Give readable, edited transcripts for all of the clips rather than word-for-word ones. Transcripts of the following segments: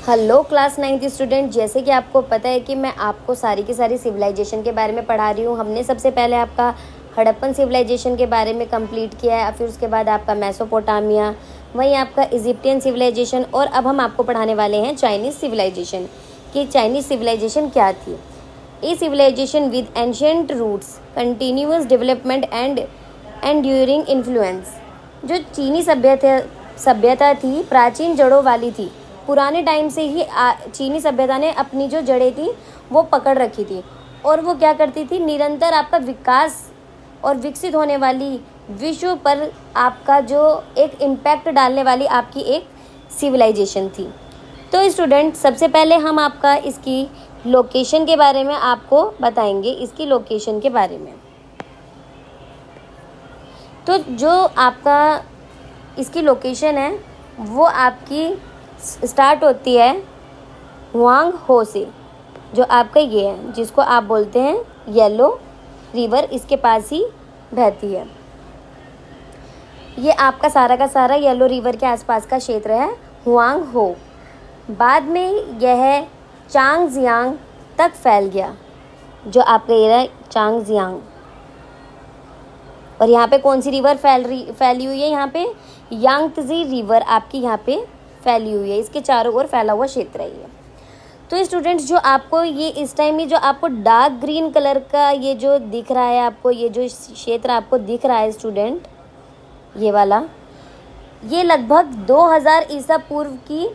Hello class 9th student, जैसे कि आपको पता है कि मैं आपको सारी की सारी सिविलाइजेशन के बारे में पढ़ा रही हूँ। हमने सबसे पहले आपका हड़प्पन सिविलाइजेशन के बारे में कंप्लीट किया है, फिर उसके बाद आपका मेसोपोटामिया, वहीं आपका इजिप्टियन सिविलाइजेशन, और अब हम आपको पढ़ाने वाले हैं चाइनीज़ सिविलाइजेशन कि चाइनीज़ सिविलाइजेशन क्या थी। A civilisation with ancient roots, continuous development and enduring influence. जो चीनी सभ्यता थी प्राचीन जड़ों वाली थी। पुराने टाइम से ही चीनी सभ्यता ने अपनी जो जड़ें थी वो पकड़ रखी थी, और वो क्या करती थी, निरंतर आपका विकास और विकसित होने वाली विश्व पर आपका जो एक इम्पैक्ट डालने वाली आपकी एक सिविलाइजेशन थी। तो स्टूडेंट, सबसे पहले हम आपका इसकी लोकेशन के बारे में आपको बताएंगे, इसकी लोकेशन के बारे में। तो जो आपका इसकी लोकेशन है वो आपकी स्टार्ट होती है हुआंग हो से, जो आपका ये है जिसको आप बोलते हैं येलो रिवर, इसके पास ही बहती है। ये आपका सारा का सारा येलो रिवर के आसपास का क्षेत्र है हुआंग हो। बाद में यह चांगजियांग तक फैल गया, जो आपका ये है चांगजियांग। और यहाँ पे कौन सी रिवर फैली हुई है, यहाँ पे यांगत्जी रिवर आपकी यहाँ पे फैली हुई है, इसके चारों ओर फैला हुआ क्षेत्र है ये। तो स्टूडेंट्स, जो आपको ये इस टाइम ये जो आपको डार्क ग्रीन कलर का ये जो दिख रहा है, आपको ये जो क्षेत्र आपको दिख रहा है स्टूडेंट, ये वाला, ये लगभग 2000 ईसा पूर्व की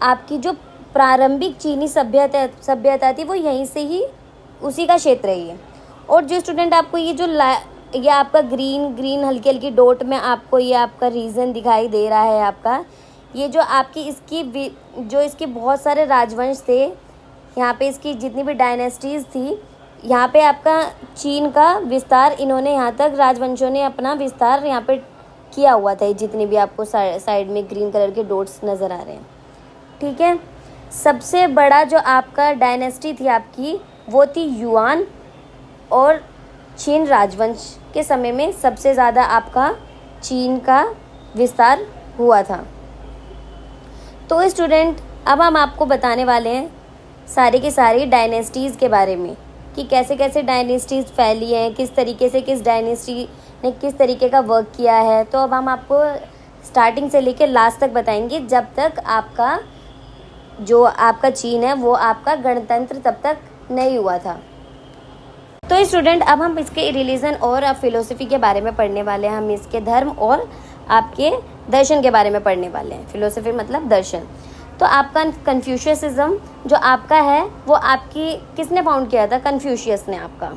आपकी जो प्रारंभिक चीनी सभ्यता थी वो यहीं से ही उसी का क्षेत्र है ये। और जो स्टूडेंट आपको ये जो ये आपका ग्रीन हल्की हल्की डॉट में आपको ये आपका रीजन दिखाई दे रहा है, आपका ये जो आपकी इसकी बहुत सारे राजवंश थे, यहाँ पे इसकी जितनी भी डायनेस्टीज़ थी, यहाँ पे आपका चीन का विस्तार, इन्होंने यहाँ तक राजवंशों ने अपना विस्तार यहाँ पे किया हुआ था। जितनी भी आपको साइड में ग्रीन कलर के डॉट्स नज़र आ रहे हैं, ठीक है। सबसे बड़ा जो आपका डायनेस्टी थी आपकी वो थी युआन, और चीन राजवंश के समय में सबसे ज़्यादा आपका चीन का विस्तार हुआ था। तो स्टूडेंट, अब हम आपको बताने वाले हैं सारी की सारी डायनेस्टीज़ के बारे में कि कैसे कैसे डायनेस्टीज़ फैली हैं, किस तरीके से किस डायनेस्टी ने किस तरीके का वर्क किया है। तो अब हम आपको स्टार्टिंग से लेकर लास्ट तक बताएंगे, जब तक आपका जो आपका चीन है वो आपका गणतंत्र तब तक नहीं हुआ था। तो स्टूडेंट, अब हम इसके रिलीजन और फिलोसफी के बारे में पढ़ने वाले हैं। हम इसके धर्म और आपके दर्शन के बारे में पढ़ने वाले हैं। फिलोसफी मतलब दर्शन। तो आपका कन्फ्यूशियसिज्म जो आपका है वो आपकी किसने फाउंड किया था? कन्फ्यूशियस ने आपका,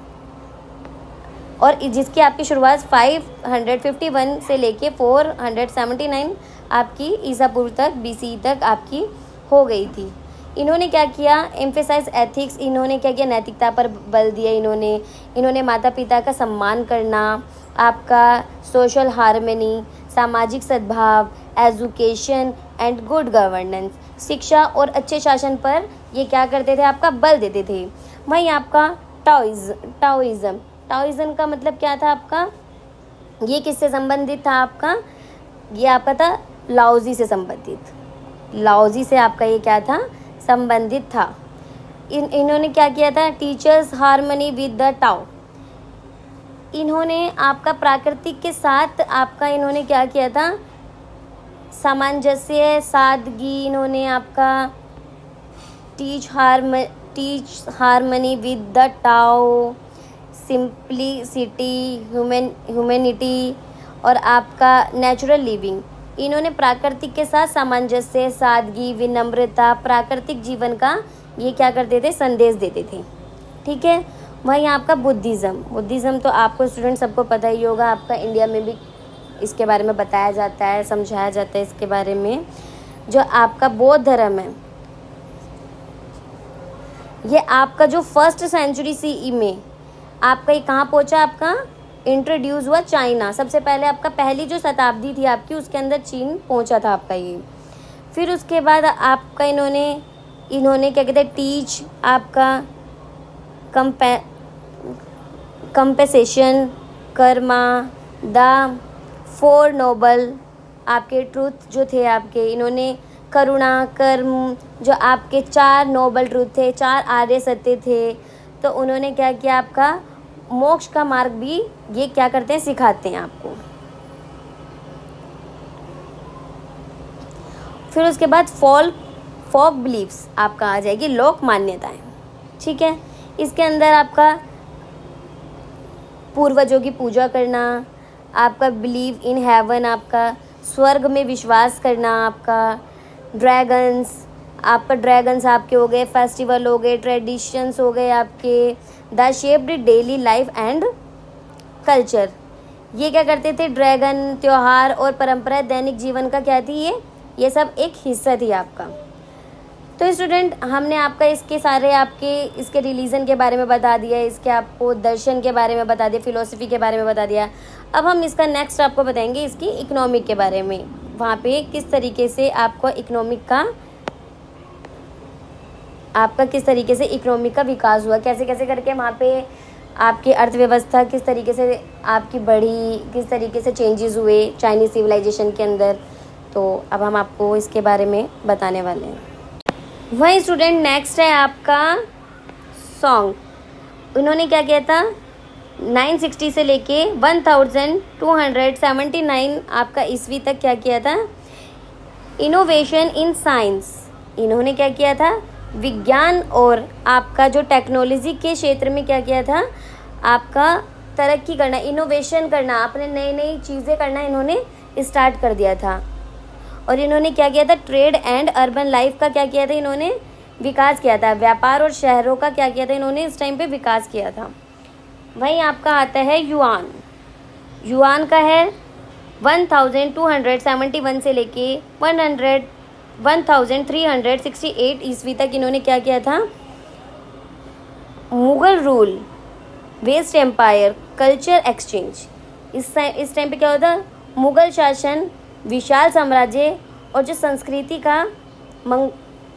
और जिसकी आपकी शुरुआत 551 से लेके 479 आपकी ईसा पूर्व तक BC तक आपकी हो गई थी। इन्होंने क्या किया? एम्फेसाइज एथिक्स, इन्होंने क्या किया? नैतिकता पर बल दिया। इन्होंने माता पिता का सम्मान करना, आपका सोशल हार्मनी, सामाजिक सद्भाव, एजुकेशन एंड गुड गवर्नेंस, शिक्षा और अच्छे शासन पर ये क्या करते थे? आपका बल देते थे। वहीं आपका टाओइज्म का मतलब क्या था आपका? ये किससे संबंधित था आपका? ये आपका था लाओजी से संबंधित। लाओजी से आपका ये क्या था? संबंधित था। इन्होंने क्या किया था? Teachers harmony with the tau. इन्होंने आपका प्राकृतिक के साथ आपका इन्होंने क्या किया था? सामंजस्य, सादगी। इन्होंने आपका teach harmony with the tau, simplicity, humanity और आपका नेचुरल लिविंग। इन्होंने प्राकृतिक के साथ सामंजस्य, सादगी, विनम्रता, प्राकृतिक जीवन का ये क्या करते थे? संदेश देते थे, ठीक है। वहीं आपका बुद्धिज़्म तो आपको स्टूडेंट सबको पता ही होगा। आपका इंडिया में भी इसके बारे में बताया जाता है, समझाया जाता है इसके बारे में। जो आपका बौद्ध धर्म है, ये आपका जो 1st सेंचुरी CE में आपका ये कहाँ पहुँचा? आपका इंट्रोड्यूस हुआ चाइना। सबसे पहले आपका पहली जो शताब्दी थी आपकी उसके अंदर चीन पहुँचा था आपका ये। फिर उसके बाद आपका इन्होंने क्या कहते हैं? टीच आपका कंपेसेशन, कर्मा, द 4 नोबल आपके ट्रूथ जो थे आपके, इन्होंने करुणा, कर्म, जो आपके 4 नोबल ट्रूथ थे, 4 आर्य सत्य थे, तो उन्होंने क्या किया, आपका मोक्ष का मार्ग भी ये क्या करते हैं, सिखाते हैं आपको। फिर उसके बाद फोक बिलीव्स आपका आ जाएगी, लोक मान्यताएं। ठीक है, इसके अंदर आपका पूर्वजों की पूजा करना, आपका बिलीव इन हेवन, आपका स्वर्ग में विश्वास करना, आपका ड्रैगन्स आपके हो गए, फेस्टिवल हो गए, ट्रेडिशंस हो गए आपके, the shaped daily life and culture. ये क्या करते थे, ड्रैगन, त्योहार और परंपरा दैनिक जीवन का क्या थी, ये सब एक हिस्सा थी आपका। तो स्टूडेंट, हमने आपका इसके सारे आपके इसके रिलीजन के बारे में बता दिया, इसके आपको दर्शन के बारे में बता दिया, फिलोसफी के बारे में बता दिया। अब हम इसका नेक्स्ट आपको बताएंगे इसकी इकोनॉमिक के बारे में, वहाँ पे किस तरीके से आपको इकोनॉमिक का विकास हुआ, कैसे कैसे करके वहाँ पे आपकी अर्थव्यवस्था किस तरीके से आपकी बढ़ी, किस तरीके से चेंजेस हुए चाइनीज सिविलाइजेशन के अंदर। तो अब हम आपको इसके बारे में बताने वाले हैं। वही स्टूडेंट, नेक्स्ट है आपका सॉन्ग। उन्होंने क्या किया था, 960 से लेके 1279 आपका ईस्वी तक क्या किया था, इनोवेशन इन साइंस। इन्होंने क्या किया था, विज्ञान और आपका जो टेक्नोलॉजी के क्षेत्र में क्या किया था, आपका तरक्की करना, इनोवेशन करना, अपने नई नई चीज़ें करना इन्होंने स्टार्ट कर दिया था। और इन्होंने क्या किया था, ट्रेड एंड अर्बन लाइफ का क्या किया था, इन्होंने विकास किया था। व्यापार और शहरों का क्या किया था, इन्होंने इस टाइम पे विकास किया था। वहीं आपका आता है युआन। युआन का है 1271 से लेके 1368 ईस्वी तक इन्होंने क्या किया था, Mughal rule, west empire, culture exchange. इस टाइम पे क्या होता, मुगल शासन, विशाल साम्राज्य और जो संस्कृति का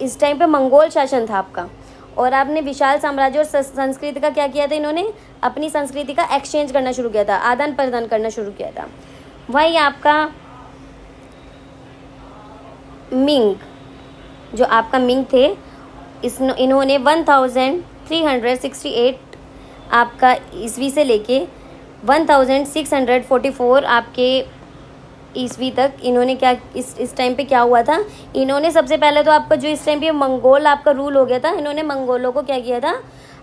इस टाइम पे मंगोल शासन था आपका। और आपने विशाल साम्राज्य और संस्कृति का क्या किया था, इन्होंने अपनी संस्कृति का एक्सचेंज करना शुरू किया था, आदान प्रदान करना शुरू किया था। वही आपका मिंग, जो आपका मिंग थे, इन्होंने 1368 आपका ईस्वी से लेके 1644 आपके ईस्वी तक इन्होंने क्या इस टाइम पे क्या हुआ था, इन्होंने सबसे पहले तो आपका जो इस टाइम पे मंगोल आपका रूल हो गया था, इन्होंने मंगोलों को क्या किया था,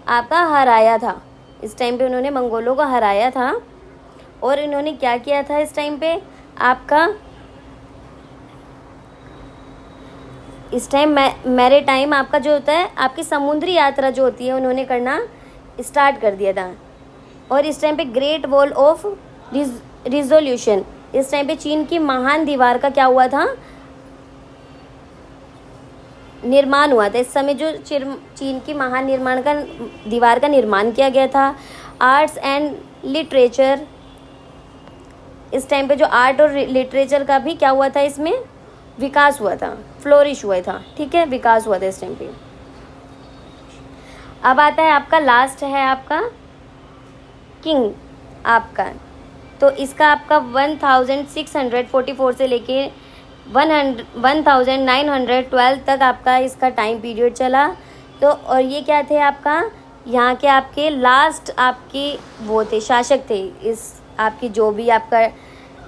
आपका हराया था। इस टाइम पे उन्होंने मंगोलों को हराया था। और इन्होंने क्या किया था, इस टाइम पे आपका इस टाइम मैरीटाइम आपका जो होता है, आपकी समुद्री यात्रा जो होती है, उन्होंने करना स्टार्ट कर दिया था। और इस टाइम पे ग्रेट वॉल ऑफ रिजोल्यूशन, इस टाइम पे चीन की महान दीवार का क्या हुआ था, निर्माण हुआ था। इस समय जो चीन की महान दीवार का निर्माण किया गया था। आर्ट्स एंड लिटरेचर, इस टाइम पे जो आर्ट और लिटरेचर का भी क्या हुआ था, इसमें विकास हुआ था, फ्लोरिश हुआ था। ठीक है, विकास हुआ था इस टाइम पे। अब आता है आपका लास्ट है आपका किंग आपका, तो इसका आपका 1644 से लेके 1912 तक आपका इसका टाइम पीरियड चला। तो और ये क्या थे आपका, यहाँ के आपके लास्ट आपके वो थे, शासक थे, इस आपकी जो भी आपका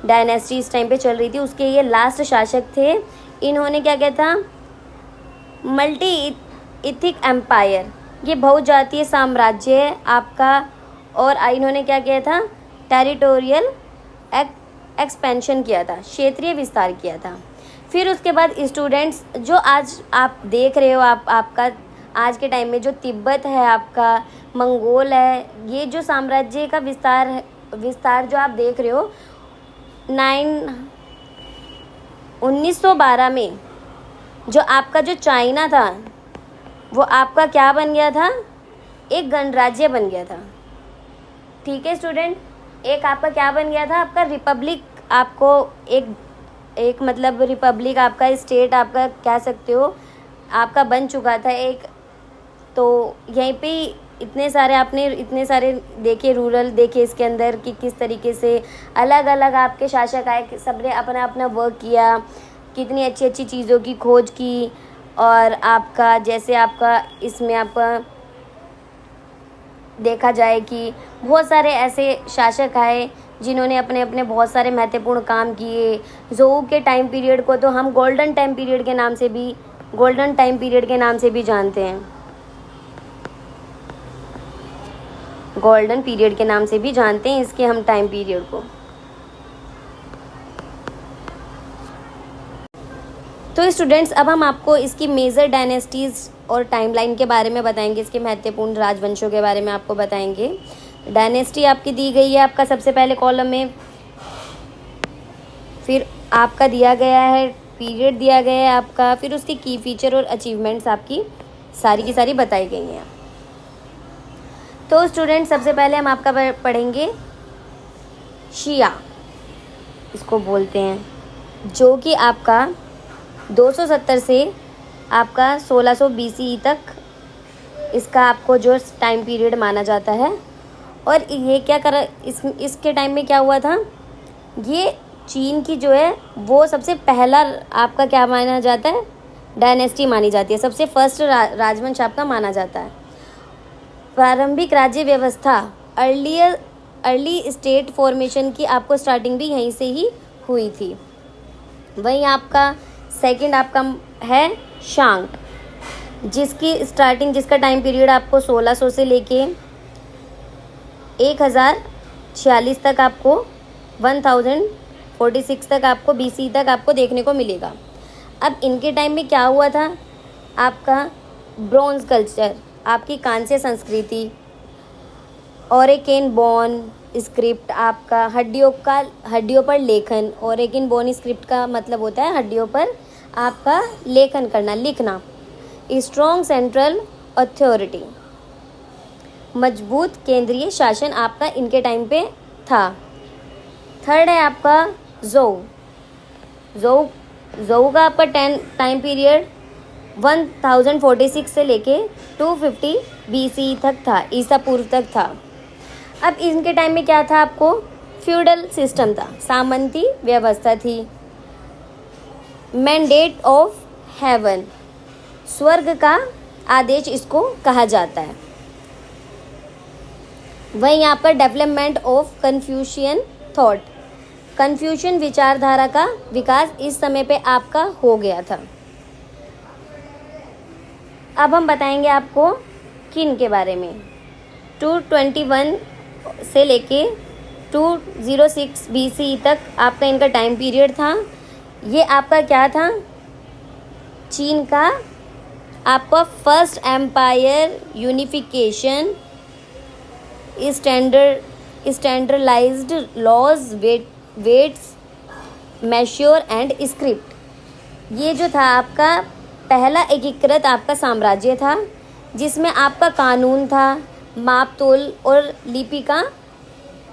डायनेस्टी इस टाइम पे चल रही थी, उसके ये लास्ट शासक थे। इन्होंने क्या किया था, मल्टी इथिक एम्पायर, ये बहुजातीय साम्राज्य आपका। और इन्होंने क्या किया था, टेरिटोरियल एक्सपेंशन किया था, क्षेत्रीय विस्तार किया था। फिर उसके बाद स्टूडेंट्स, जो आज आप देख रहे हो, आपका आज के टाइम में जो तिब्बत है, आपका मंगोल है, ये जो साम्राज्य का विस्तार जो आप देख रहे हो, 1912 में जो आपका जो चाइना था, वो आपका क्या बन गया था, एक गणराज्य बन गया था। ठीक है स्टूडेंट, एक आपका क्या बन गया था, आपका रिपब्लिक, आपको एक मतलब रिपब्लिक आपका स्टेट आपका कह सकते हो, आपका बन चुका था एक। तो यहीं पे इतने सारे देखे, रूरल देखे इसके अंदर कि किस तरीके से अलग अलग आपके शासक आए, सबने अपना अपना वर्क किया। कितनी अच्छी अच्छी चीज़ों की खोज की। और आपका जैसे आपका इसमें आपका देखा जाए कि बहुत सारे ऐसे शासक आए जिन्होंने अपने अपने बहुत सारे महत्वपूर्ण काम किए। जोऊ के टाइम पीरियड को तो हम गोल्डन टाइम पीरियड के नाम से भी जानते हैं। गोल्डन पीरियड के नाम से भी जानते हैं इसके हम टाइम पीरियड को। तो स्टूडेंट्स, अब हम आपको इसकी मेजर डायनेस्टीज़ और टाइमलाइन के बारे में बताएंगे, इसके महत्वपूर्ण राजवंशों के बारे में आपको बताएंगे। डायनेस्टी आपकी दी गई है आपका सबसे पहले कॉलम में, फिर आपका दिया गया है पीरियड दिया गया है आपका, फिर उसकी की फीचर और अचीवमेंट्स आपकी सारी की सारी बताई गई हैं। तो स्टूडेंट, सबसे पहले हम आपका पढ़ेंगे शिया, इसको बोलते हैं, जो कि आपका 270 से आपका 1600 BCE तक इसका आपको जो टाइम पीरियड माना जाता है। और ये क्या कर इसके टाइम में क्या हुआ था, ये चीन की जो है वो सबसे पहला आपका क्या माना जाता है, डायनेस्टी मानी जाती है, सबसे फर्स्ट राजवंश आपका माना जाता है। प्रारंभिक राज्य व्यवस्था अर्ली स्टेट फॉर्मेशन की आपको स्टार्टिंग भी यहीं से ही हुई थी। वहीं आपका सेकंड आपका है शांग, जिसका टाइम पीरियड आपको 1600 से लेके 1046 तक आपको 1046 तक आपको BC तक आपको देखने को मिलेगा। अब इनके टाइम में क्या हुआ था, आपका ब्रोंज कल्चर, आपकी कांस्य संस्कृति, ओरेकेन बोन स्क्रिप्ट, आपका हड्डियों पर लेखन। ओरेकेन बोन स्क्रिप्ट का मतलब होता है हड्डियों पर आपका लेखन करना, लिखना। स्ट्रॉन्ग सेंट्रल अथॉरिटी, मजबूत केंद्रीय शासन आपका इनके टाइम पे था। थर्ड है आपका जोऊ का आपका टाइम पीरियड 1046 से लेके 250 BCE तक था, ईसा पूर्व तक था। अब इनके टाइम में क्या था, आपको फ्यूडल सिस्टम था, सामंती व्यवस्था थी। मैंडेट ऑफ हेवन, स्वर्ग का आदेश इसको कहा जाता है। वहीं यहाँ पर development of Confucian thought, Confucian विचारधारा का विकास इस समय पे आपका हो गया था। अब हम बताएंगे आपको किन के बारे में। 221 से लेके 206 BCE तक आपका इनका टाइम पीरियड था। ये आपका क्या था, चीन का आपका first empire unification, standardised laws, weights, measure and script. ये जो था आपका पहला एकीकृत आपका साम्राज्य था, जिसमें आपका कानून था, माप तोल और लिपि का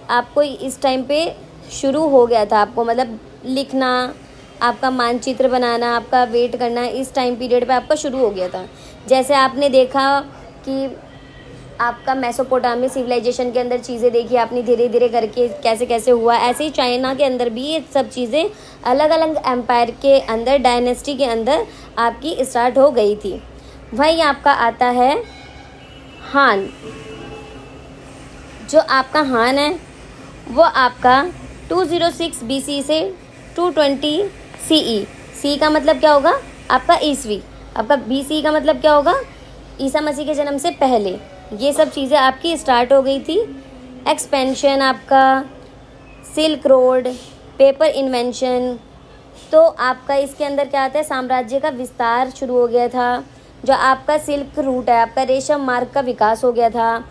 आपको इस टाइम पे शुरू हो गया था। आपको मतलब लिखना, आपका मानचित्र बनाना, आपका वेट करना इस टाइम पीरियड पे आपका शुरू हो गया था। जैसे आपने देखा कि आपका मेसोपोटामिया सिविलाइजेशन के अंदर चीज़ें देखी आपने धीरे धीरे करके कैसे कैसे हुआ, ऐसे ही चाइना के अंदर भी ये सब चीज़ें अलग अलग एम्पायर के अंदर, डायनेस्टी के अंदर आपकी स्टार्ट हो गई थी। वहीं आपका आता है हान। जो आपका हान है वो आपका 206 BC से 220 CE, सी का मतलब क्या होगा आपका ईस्वी, आपका BC का मतलब क्या होगा ईसा मसीह के जन्म से पहले। ये सब चीज़ें आपकी स्टार्ट हो गई थी। एक्सपेंशन आपका, सिल्क रोड, पेपर इन्वेंशन, तो आपका इसके अंदर क्या आता है, साम्राज्य का विस्तार शुरू हो गया था। जो आपका सिल्क रूट है, आपका रेशम मार्ग का विकास हो गया था।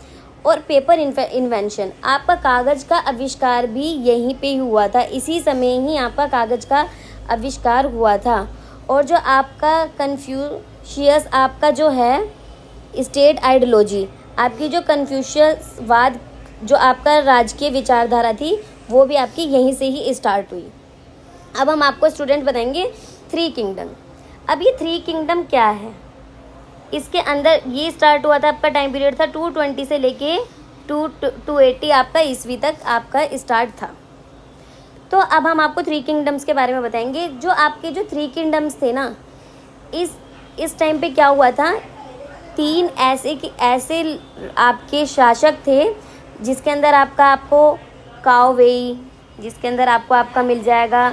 और पेपर इन्वेंशन, आपका कागज़ का आविष्कार भी यहीं पे हुआ था, इसी समय ही आपका कागज़ का आविष्कार हुआ था। और जो आपका कन्फ्यूशियस आपका जो है स्टेट आइडियोलॉजी, आपकी जो कन्फ्यूशियसवाद जो आपका राजकीय विचारधारा थी वो भी आपकी यहीं से ही स्टार्ट हुई। अब हम आपको स्टूडेंट बताएंगे थ्री किंगडम। अब ये थ्री किंगडम क्या है, इसके अंदर ये स्टार्ट हुआ था, आपका टाइम पीरियड था 220 से लेके 280 आपका ईस्वी तक आपका स्टार्ट था। तो अब हम आपको थ्री किंगडम्स के बारे में बताएंगे। जो आपके जो थ्री किंगडम्स थे ना, इस टाइम पे क्या हुआ था, तीन ऐसे आपके शासक थे, जिसके अंदर आपको काओवेई, जिसके अंदर आपका मिल जाएगा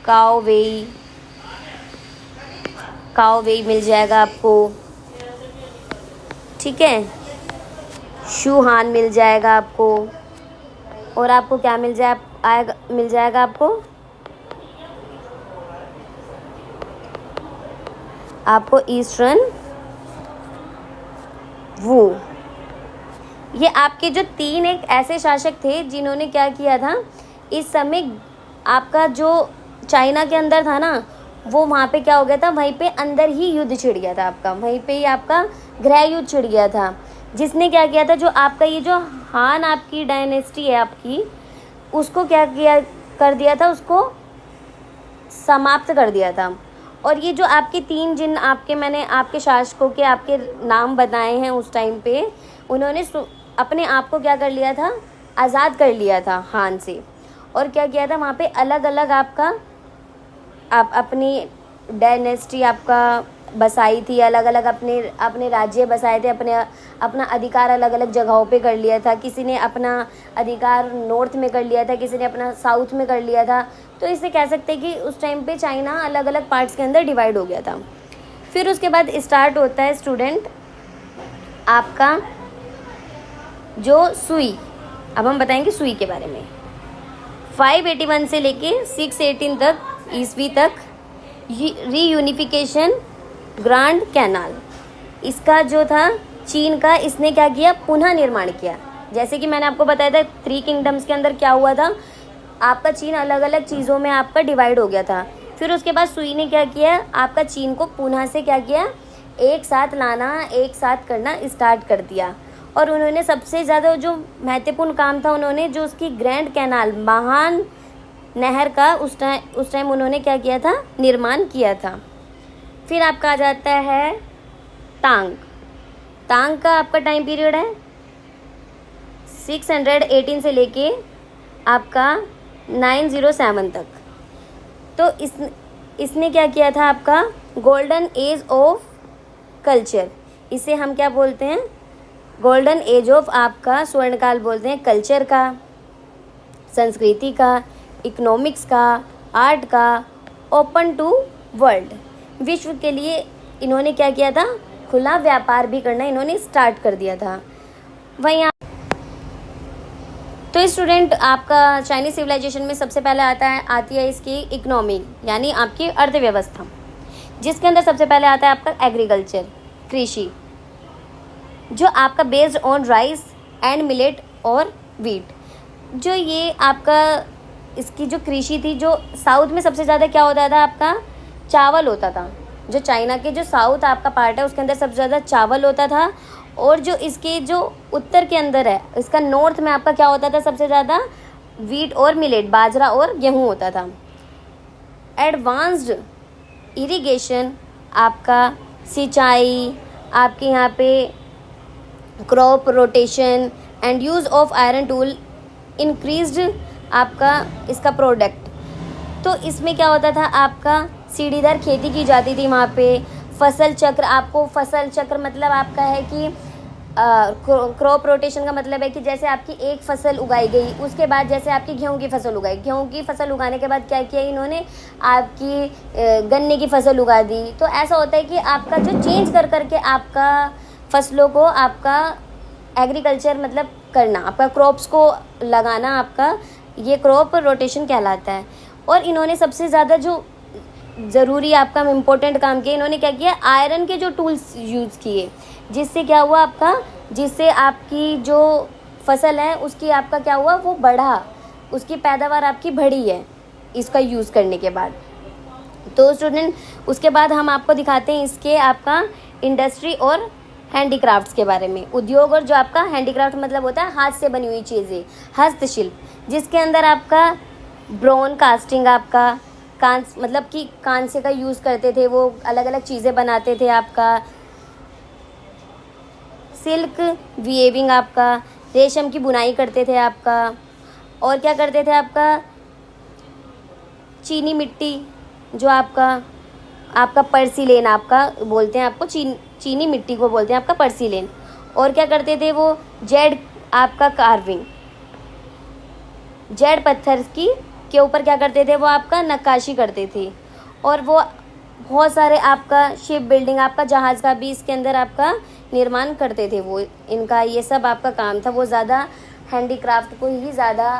काओवेई मिल जाएगा आपको, ठीक है। शूहान मिल जाएगा आपको, और आपको क्या मिल जाएगा आपको ईस्टर्न वू। ये आपके जो तीन एक ऐसे शासक थे जिन्होंने क्या किया था, इस समय आपका जो चाइना के अंदर था ना, वो वहाँ पे क्या हो गया था, वहीं पे अंदर ही युद्ध छिड़ गया था आपका, वहीं पे ही आपका गृह युद्ध छिड़ गया था, जिसने क्या किया था, जो आपका ये जो हान आपकी डायनेस्टी है आपकी, उसको कर दिया था, उसको समाप्त कर दिया था। और ये जो आपके तीन जिन मैंने आपके शासकों के आपके नाम बताए हैं, उस टाइम पे उन्होंने अपने आप को क्या कर लिया था, आज़ाद कर लिया था हान से। और क्या किया था, वहाँ पे अलग अलग अपनी डायनेस्टी बसाई थी, अलग अलग अपने राज्य बसाए थे, अपना अधिकार अलग अलग जगहों पे कर लिया था। किसी ने अपना अधिकार नॉर्थ में कर लिया था, किसी ने अपना साउथ में कर लिया था। तो इसे कह सकते हैं कि उस टाइम पे चाइना अलग अलग पार्ट्स के अंदर डिवाइड हो गया था। फिर उसके बाद स्टार्ट होता है स्टूडेंट आपका जो सुई। अब हम बताएंगे सुई के बारे में। 581 से लेके 618 तक ईस्वी तक रीयूनिफिकेशन ग्रांड कैनाल, इसका जो था चीन का, इसने क्या किया, पुनः निर्माण किया। जैसे कि मैंने आपको बताया था थ्री किंगडम्स के अंदर क्या हुआ था, आपका चीन अलग अलग चीज़ों में आपका डिवाइड हो गया था। फिर उसके बाद सुई ने क्या किया, आपका चीन को पुनः से क्या किया, एक साथ लाना, एक साथ करना स्टार्ट कर दिया। और उन्होंने सबसे ज़्यादा जो महत्वपूर्ण काम था, उन्होंने जो उसकी ग्रैंड कैनाल, महान नहर का उस टाइम उन्होंने क्या किया था, निर्माण किया था। फिर आपका आ जाता है तांग का आपका टाइम पीरियड है 618 से लेके आपका 907 तक। तो इसने क्या किया था, आपका गोल्डन एज ऑफ कल्चर, इसे हम क्या बोलते हैं, गोल्डन एज ऑफ आपका स्वर्णकाल बोलते हैं, कल्चर का, संस्कृति का, इकोनॉमिक्स का, आर्ट का, ओपन टू वर्ल्ड, विश्व के लिए इन्होंने क्या किया था, खुला व्यापार भी करना इन्होंने स्टार्ट कर दिया था। वहीं तो स्टूडेंट आपका चाइनीज सिविलाइजेशन में सबसे पहले आती है इसकी इकोनॉमी, यानी आपकी अर्थव्यवस्था, जिसके अंदर सबसे पहले आता है आपका एग्रीकल्चर, कृषि, जो आपका based on rice and millet और वीट। जो ये आपका इसकी जो कृषि थी, जो साउथ में सबसे ज़्यादा क्या होता था, आपका चावल होता था। जो चाइना के जो साउथ आपका पार्ट है, उसके अंदर सबसे ज़्यादा चावल होता था। और जो इसके जो उत्तर के अंदर है, इसका नॉर्थ में आपका क्या होता था, सबसे ज़्यादा वीट और मिलेट, बाजरा और गेहूँ होता था। एडवांस्ड इरिगेशन, आपका सिंचाई, आपके यहाँ पे crop rotation and use of iron tool increased आपका इसका प्रोडक्ट। तो इसमें क्या होता था, आपका सीढ़ीदार खेती की जाती थी वहाँ पे। फसल चक्र, आपको फसल चक्र मतलब आपका है कि क्रॉप रोटेशन का मतलब है कि जैसे आपकी एक फसल उगाई गई, उसके बाद जैसे आपकी गेहूं की फसल उगाई, गेहूं की फसल उगाने के बाद क्या किया इन्होंने, आपकी गन्ने की फसल उगा दी। तो ऐसा होता है कि आपका जो चेंज कर करके आपका फसलों को आपका एग्रीकल्चर मतलब करना, आपका क्रॉप्स को लगाना, आपका ये क्रॉप रोटेशन कहलाता है। और इन्होंने सबसे ज़्यादा जो ज़रूरी आपका इम्पोर्टेंट काम किया, इन्होंने क्या किया, आयरन के जो टूल्स यूज़ किए, जिससे क्या हुआ आपका, जिससे आपकी जो फसल है उसकी आपका क्या हुआ, वो बढ़ा, उसकी पैदावार आपकी बढ़ी है इसका यूज़ करने के बाद। तो स्टूडेंट उसके बाद हम आपको दिखाते हैं इसके आपका इंडस्ट्री और हैंडीक्राफ्ट्स के बारे में। उद्योग और जो आपका हैंडीक्राफ्ट मतलब होता है हाथ से बनी हुई चीज़ें, हस्तशिल्प, जिसके अंदर आपका ब्रोन कास्टिंग, आपका कांस मतलब कि कांसे का यूज़ करते थे, वो अलग अलग चीज़ें बनाते थे। आपका सिल्क वीविंग, आपका रेशम की बुनाई करते थे आपका। और क्या करते थे, आपका चीनी मिट्टी, जो आपका आपका पर्सिलेन आपका बोलते हैं, आपको चीनी मिट्टी को बोलते हैं आपका पर्सिलेन। और क्या करते थे वो, जेड आपका कार्विंग, जेड पत्थर की के ऊपर क्या करते थे वो आपका नक्काशी करते थे। और वो बहुत सारे आपका शिप बिल्डिंग, आपका जहाज़ का भी इसके अंदर आपका निर्माण करते थे वो, इनका ये सब आपका काम था। वो ज़्यादा हैंडीक्राफ्ट को ही ज़्यादा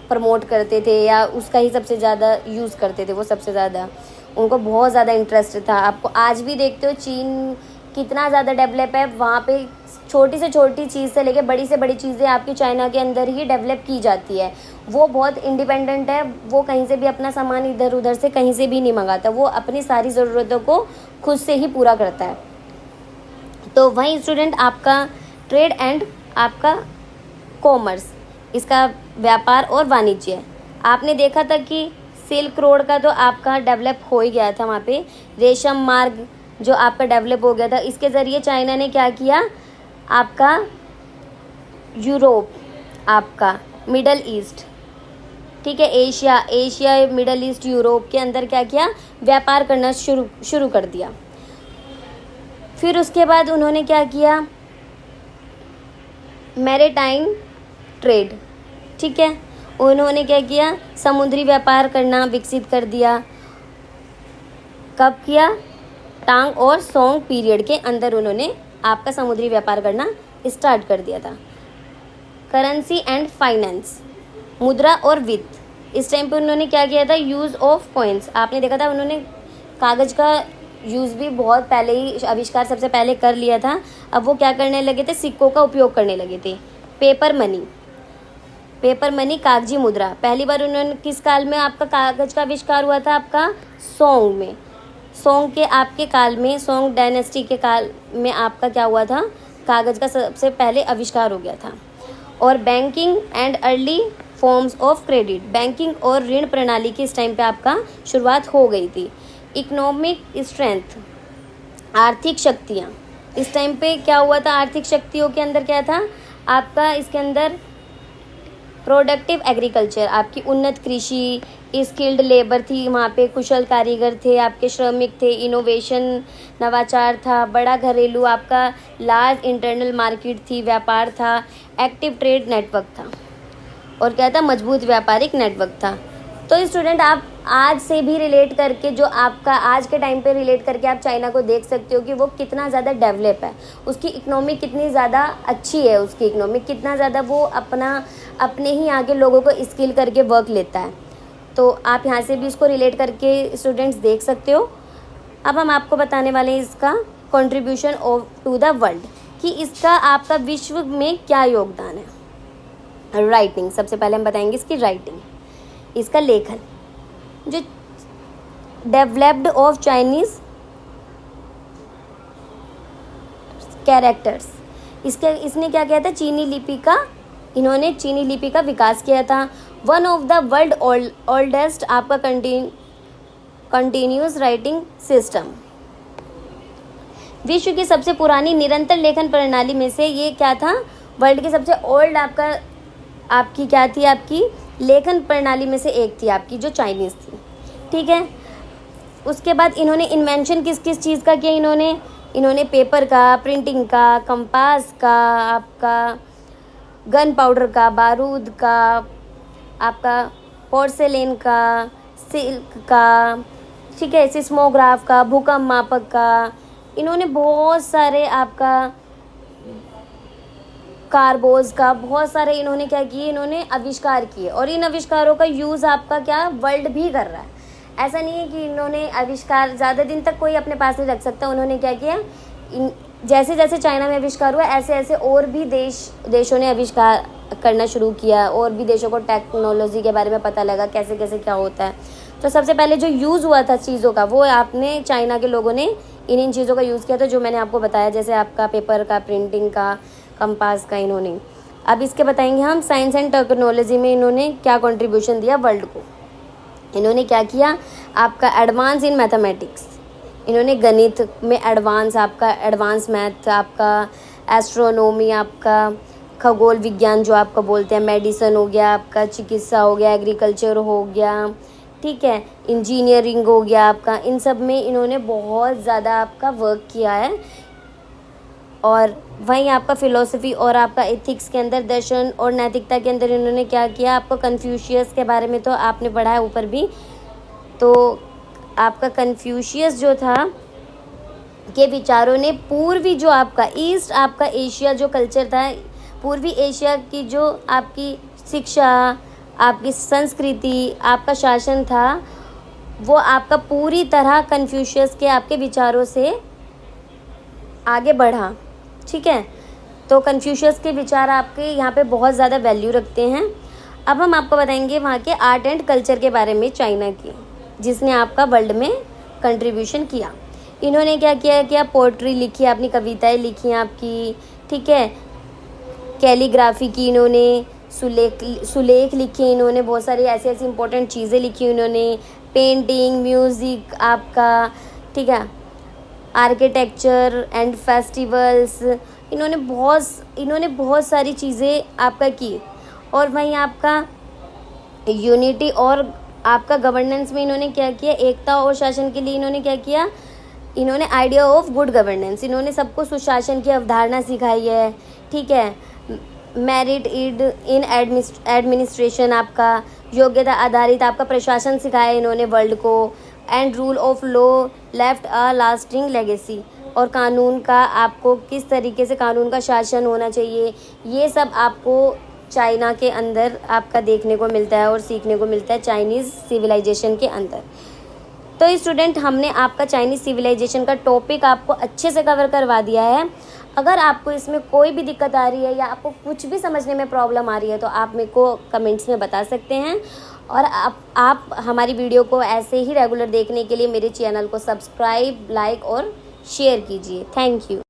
प्रमोट करते थे या उसका ही सबसे ज़्यादा यूज़ करते थे वो, सबसे ज़्यादा उनको बहुत ज़्यादा इंटरेस्ट था। आपको आज भी देखते हो चीन कितना ज़्यादा डेवलप है, वहाँ पे छोटी से छोटी चीज़ से लेके बड़ी से बड़ी चीज़ें आपकी चाइना के अंदर ही डेवलप की जाती है। वो बहुत इंडिपेंडेंट है, वो कहीं से भी अपना सामान इधर उधर से कहीं से भी नहीं मंगाता, वो अपनी सारी ज़रूरतों को खुद से ही पूरा करता है। तो वहीं स्टूडेंट आपका ट्रेड एंड आपका कॉमर्स, इसका व्यापार और वाणिज्य, आपने देखा था कि सिल्क रोड का तो आपका डेवलप हो ही गया था, वहाँ पे रेशम मार्ग जो आपका डेवलप हो गया था। इसके ज़रिए चाइना ने क्या किया, आपका यूरोप, आपका मिडल ईस्ट, ठीक है, एशिया मिडल ईस्ट यूरोप के अंदर क्या किया, व्यापार करना शुरू कर दिया। फिर उसके बाद उन्होंने क्या किया, मैरीटाइम ट्रेड, ठीक है, उन्होंने क्या किया, समुद्री व्यापार करना विकसित कर दिया। कब किया, टांग और सोंग पीरियड के अंदर उन्होंने आपका समुद्री व्यापार करना स्टार्ट कर दिया था। करेंसी एंड फाइनेंस, मुद्रा और वित्त, इस टाइम पे उन्होंने क्या किया था, यूज़ ऑफ कॉइन्स, आपने देखा था उन्होंने कागज़ का यूज़ भी बहुत पहले ही आविष्कार सबसे पहले कर लिया था। अब वो क्या करने लगे थे, सिक्कों का उपयोग करने लगे थे। पेपर मनी कागजी मुद्रा, पहली बार उन्होंने किस काल में आपका कागज़ का आविष्कार हुआ था, आपका सोंग में, सोंग के आपके काल में, सोंग डायनेस्टी के काल में आपका क्या हुआ था, कागज़ का सबसे पहले आविष्कार हो गया था। और banking and early forms of credit, banking और ऋण प्रणाली की इस टाइम पे आपका शुरुआत हो गई थी। इकोनॉमिक स्ट्रेंथ, आर्थिक शक्तियाँ, इस टाइम पे क्या हुआ था, आर्थिक शक्तियों के अंदर क्या था आपका, इसके अंदर प्रोडक्टिव एग्रीकल्चर, आपकी उन्नत कृषि, स्किल्ड लेबर थी वहाँ पे, कुशल कारीगर थे, आपके श्रमिक थे, इनोवेशन नवाचार था, बड़ा घरेलू आपका लार्ज इंटरनल मार्केट थी, व्यापार था, एक्टिव ट्रेड नेटवर्क था, और क्या था, मजबूत व्यापारिक नेटवर्क था। तो स्टूडेंट आप आज से भी रिलेट करके, जो आपका आज के टाइम पे रिलेट करके आप चाइना को देख सकते हो कि वो कितना ज़्यादा डेवलप है, उसकी इकनॉमी कितनी ज़्यादा अच्छी है, उसकी इकनॉमी कितना ज़्यादा वो अपने ही आगे लोगों को स्किल करके वर्क लेता है। तो आप यहाँ से भी इसको रिलेट करके स्टूडेंट्स देख सकते हो। अब हम आपको बताने वाले हैं इसका contribution of to the world, कि इसका आपका विश्व में क्या योगदान है। राइटिंग, सबसे पहले हम बताएंगे इसकी राइटिंग, इसका लेखन, जो डेवलप्ड ऑफ चाइनीज़ कैरेक्टर्स, इसने क्या किया था, इन्होंने चीनी लिपि का विकास किया था। One of the world oldest आपका कंटिन्यूस राइटिंग सिस्टम, विश्व की सबसे पुरानी निरंतर लेखन प्रणाली में से ये क्या था, वर्ल्ड की सबसे ओल्ड आपकी क्या थी, आपकी लेखन प्रणाली में से एक थी आपकी, जो चाइनीज़ थी, ठीक है। उसके बाद इन्होंने इन्वेंशन किस किस चीज़ का किया, इन्होंने पेपर का, प्रिंटिंग का, कंपास का, आपका गन पाउडर का, बारूद का, आपका पोर्सेलेन का, सिल्क का, ठीक है, सिस्मोग्राफ का, भूकंप मापक का, इन्होंने बहुत सारे आपका कार्बोज का, बहुत सारे इन्होंने क्या किए, इन्होंने आविष्कार किए, और इन आविष्कारों का यूज़ आपका क्या वर्ल्ड भी कर रहा है। ऐसा नहीं है कि इन्होंने आविष्कार ज़्यादा दिन तक कोई अपने पास नहीं रख सकता, उन्होंने क्या किया, जैसे जैसे चाइना में आविष्कार हुआ ऐसे ऐसे और भी देशों ने आविष्कार करना शुरू किया, और भी देशों को टेक्नोलॉजी के बारे में पता लगा कैसे कैसे क्या होता है। तो सबसे पहले जो यूज़ हुआ था चीज़ों का, वो आपने चाइना के लोगों ने इन चीज़ों का यूज़ किया था, जो मैंने आपको बताया, जैसे आपका पेपर का, प्रिंटिंग का, कंपास का इन्होंने। अब इसके बताएंगे हम साइंस एंड टेक्नोलॉजी में इन्होंने क्या कंट्रीब्यूशन दिया वर्ल्ड को। इन्होंने क्या किया, आपका एडवांस इन मैथमेटिक्स, इन्होंने गणित में एडवांस मैथ, आपका एस्ट्रोनॉमी, आपका खगोल विज्ञान जो आपका बोलते हैं, मेडिसिन हो गया, आपका चिकित्सा हो गया, एग्रीकल्चर हो गया, ठीक है, इंजीनियरिंग हो गया आपका, इन सब में इन्होंने बहुत ज़्यादा आपका वर्क किया है। और वहीं आपका फ़िलॉसफी और आपका एथिक्स के अंदर, दर्शन और नैतिकता के अंदर इन्होंने क्या किया, आपको कन्फ्यूशियस के बारे में तो आपने पढ़ा है ऊपर भी। तो आपका कन्फ्यूशियस जो था के विचारों ने पूर्वी जो आपका ईस्ट आपका एशिया जो कल्चर था, पूर्वी एशिया की जो आपकी शिक्षा, आपकी संस्कृति, आपका शासन था, वो आपका पूरी तरह कन्फ्यूशियस के आपके विचारों से आगे बढ़ा। ठीक है, तो कन्फ्यूशियस के विचार आपके यहाँ पे बहुत ज़्यादा वैल्यू रखते हैं। अब हम आपको बताएंगे वहाँ के आर्ट एंड कल्चर के बारे में, चाइना की, जिसने आपका वर्ल्ड में कंट्रीब्यूशन किया। इन्होंने क्या किया कि आप पोइट्री लिखी, अपनी कविताएं लिखी आपकी, ठीक है, कैलीग्राफी की इन्होंने, सुलेख लिखे इन्होंने, बहुत सारी ऐसी ऐसी इंपॉर्टेंट चीज़ें लिखी इन्होंने, पेंटिंग, म्यूज़िक आपका, ठीक है, आर्किटेक्चर एंड फेस्टिवल्स, इन्होंने बहुत सारी चीज़ें आपका की। और वहीं आपका यूनिटी और आपका गवर्नेंस में इन्होंने क्या किया, एकता और शासन के लिए इन्होंने क्या किया, इन्होंने आइडिया ऑफ गुड गवर्नेंस, इन्होंने सबको सुशासन की अवधारणा सिखाई है। ठीक है, मेरिट इन एडमिनिस्ट्रेशन, आपका योग्यता आधारित आपका प्रशासन सिखाया इन्होंने वर्ल्ड को। And rule of law left a lasting legacy, और कानून का आपको किस तरीके से कानून का शासन होना चाहिए, ये सब आपको चाइना के अंदर आपका देखने को मिलता है और सीखने को मिलता है चाइनीज़ सिविलाइजेशन के अंदर। तो स्टूडेंट, हमने आपका चाइनीज़ सिविलाइजेशन का टॉपिक आपको अच्छे से कवर करवा दिया है। अगर आपको इसमें कोई भी दिक्कत आ रही है या आपको कुछ भी समझने में प्रॉब्लम आ रही है तो आप मेरे को कमेंट्स में बता सकते हैं। और आप हमारी वीडियो को ऐसे ही रेगुलर देखने के लिए मेरे चैनल को सब्सक्राइब, लाइक और शेयर कीजिए। Thank you.